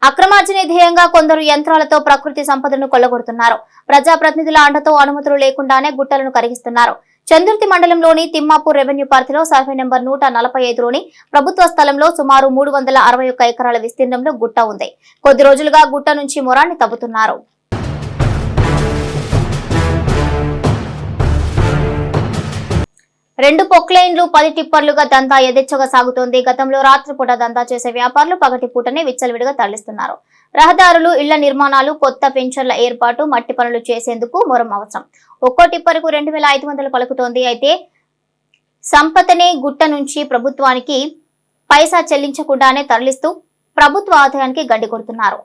అక్రమార్జనే ధ్యేయంగా కొందరు యంత్రాలతో ప్రకృతి సంపదను కొల్లగొడుతున్నారు. ప్రజాప్రతినిధుల అండతో అనుమతులు లేకుండానే గుట్టలను కరిగిస్తున్నారు. చందుర్తి మండలంలోని తిమ్మాపూర్ రెవెన్యూ పరిధిలో సర్వే నెంబర్ 145లోని ప్రభుత్వ స్థలంలో సుమారు 361 ఎకరాల విస్తీర్ణంలో గుట్ట ఉంది. కొద్ది రోజులుగా గుట్ట నుంచి మొరాన్ని తవ్వుతున్నారు. 2 పొక్లైన్లు 10 టిప్పర్లుగా దందా యథేచ్ఛగా సాగుతోంది. గతంలో రాత్రిపూట దందా చేసే వ్యాపారులు పగటిపూటనే విచ్చలవిడిగా తరలిస్తున్నారు. రహదారులు, ఇళ్ల నిర్మాణాలు, కొత్త పెన్షన్ల ఏర్పాటు, మట్టి పనులు చేసేందుకు మొరం అవసరం. ఒక్కో టిప్పర్కు 2500 పలుకుతోంది. అయితే సంపతనే గుట్ట నుంచి ప్రభుత్వానికి పైసా చెల్లించకుండానే తరలిస్తూ ప్రభుత్వ ఆదాయానికి గడ్డి కొడుతున్నారు.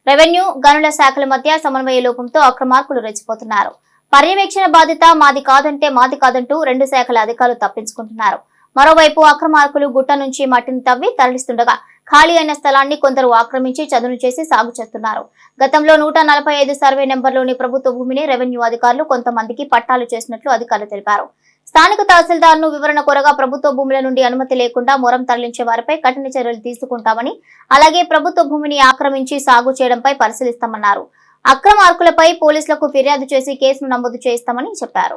రెవెన్యూ, గనుల శాఖల మధ్య సమన్వయ లోపంతో అక్రమార్కులు రెచ్చిపోతున్నారు. పర్యవేక్షణ బాధ్యత మాది కాదంటూ 2 శాఖల అధికారులు తప్పించుకుంటున్నారు. మరోవైపు అక్రమార్కులు గుట్ట నుంచి మట్టిని తవ్వి తరలిస్తుండగా ఖాళీ అయిన స్థలాన్ని కొందరు ఆక్రమించి చదును చేసి సాగు చేస్తున్నారు. గతంలో 145 సర్వే నెంబర్లోని ప్రభుత్వ భూమిని రెవెన్యూ అధికారులు కొంతమందికి పట్టాలు చేసినట్లు అధికారులు తెలిపారు. స్థానిక తహసీల్దార్ను వివరణ కోరగా ప్రభుత్వ భూముల నుండి అనుమతి లేకుండా మొరం తరలించే వారిపై కఠిన చర్యలు తీసుకుంటామని, అలాగే ప్రభుత్వ భూమిని ఆక్రమించి సాగు చేయడంపై పరిశీలిస్తామన్నారు. అక్రమార్కులపై పోలీసులకు ఫిర్యాదు చేసి కేసును నమోదు చేయిస్తామని చెప్పారు.